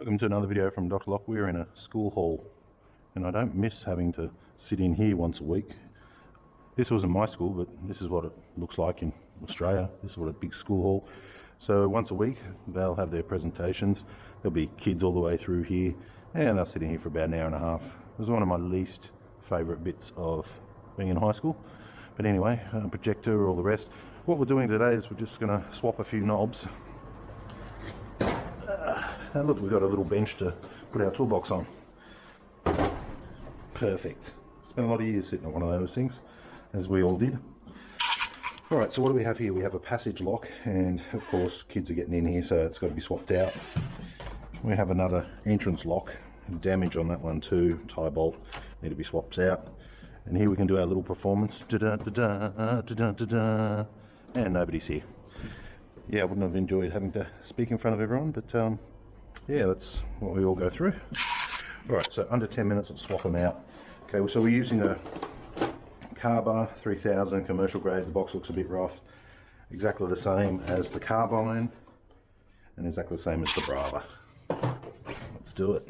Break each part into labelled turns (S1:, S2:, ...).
S1: Welcome to another video from Dr. Lock. We're in a school hall and I don't miss having to sit in here once a week. This wasn't my school, but this is what it looks like in Australia. This is what a big school hall. So once a week they'll have their presentations. There'll be kids all the way through here and they'll sit in here for about an hour and a half. It was one of my least favourite bits of being in high school. But anyway, projector, all the rest. What we're doing today is we're just going to swap a few knobs. And look, we've got a little bench to put our toolbox on. Perfect. Spent a lot of years sitting on one of those things, as we all did. Alright, so what do we have here? We have a passage lock, and of course kids are getting in here, so it's got to be swapped out. We have another entrance lock, damage on that one too, tie bolt, need to be swapped out. And here we can do our little performance, da-da-da-da, and nobody's here. Yeah, I wouldn't have enjoyed having to speak in front of everyone, but yeah, that's what we all go through. Alright, so under 10 minutes, let's swap them out. Okay, so we're using a Carbar 3000 commercial grade. The box looks a bit rough. Exactly the same as the Carbine, and exactly the same as the Brava. Let's do it.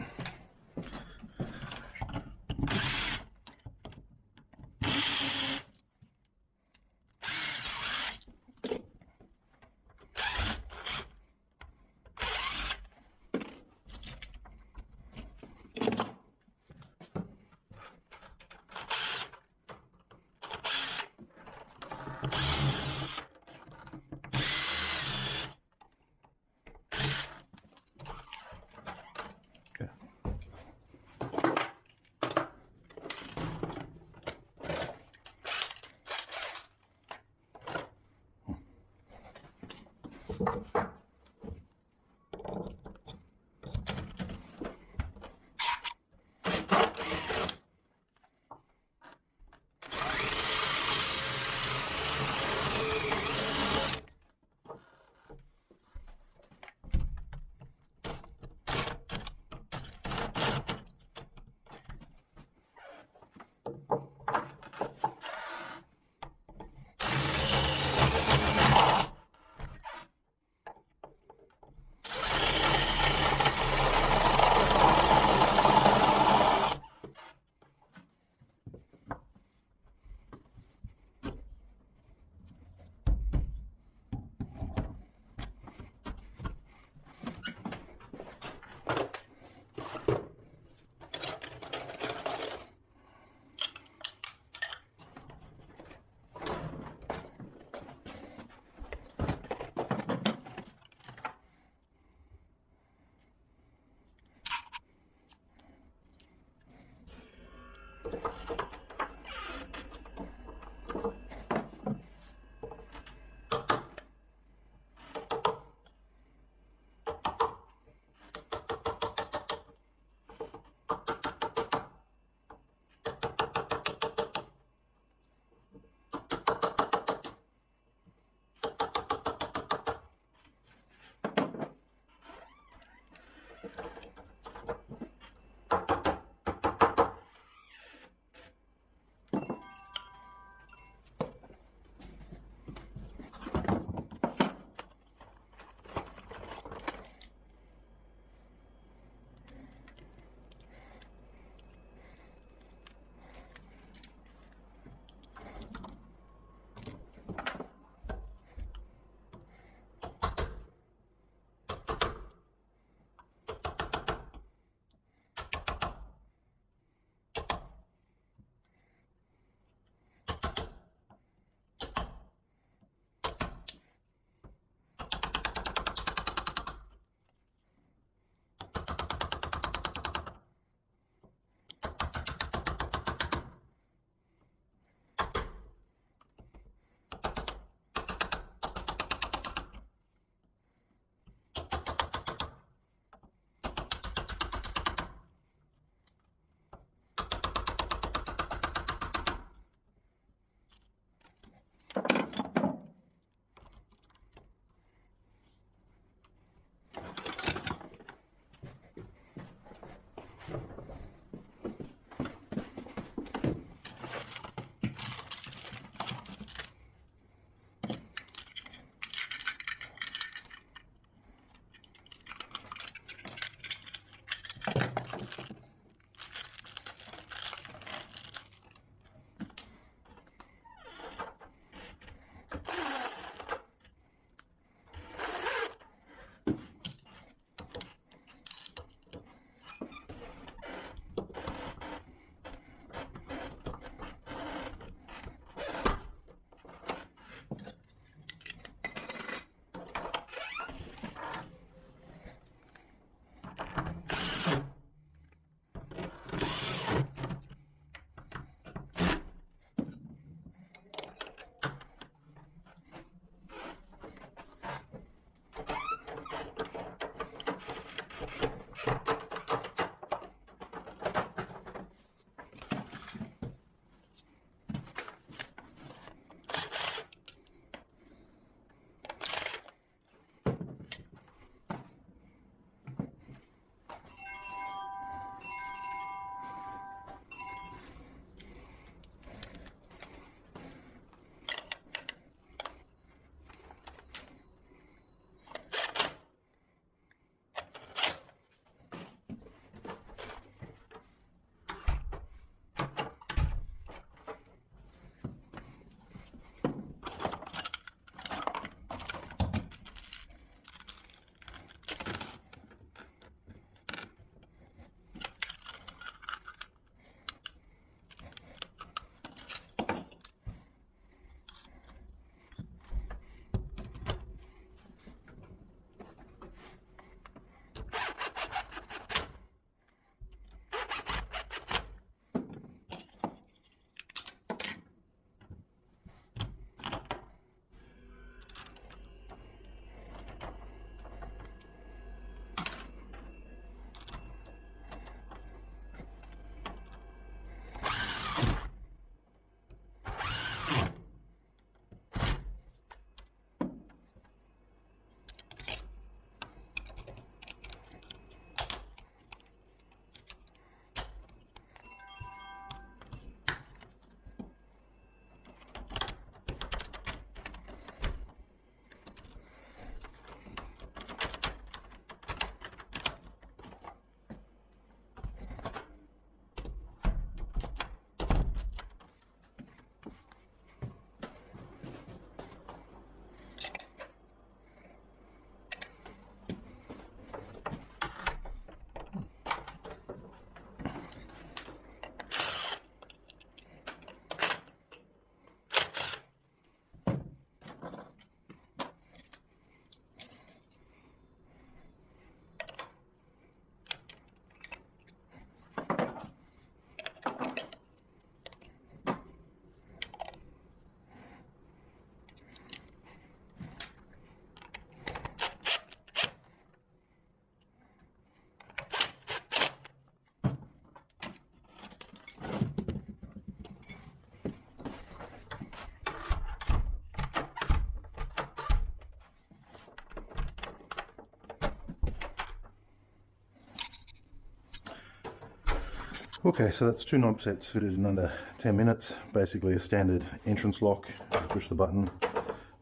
S1: Okay, so that's 2 knob sets fitted in under 10 minutes. Basically a standard entrance lock. You push the button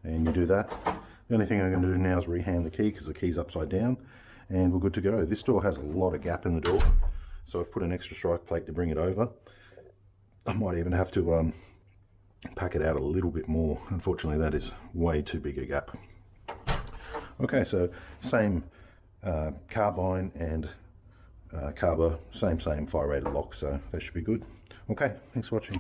S1: and you do that. The only thing I'm going to do now is rehand the key because the key's upside down, and we're good to go. This door has a lot of gap in the door, so I've put an extra strike plate to bring it over. I might even have to pack it out a little bit more. Unfortunately, that is way too big a gap. Okay, so same carbine and carber, same fire rated lock, so that should be good. Okay, thanks for watching.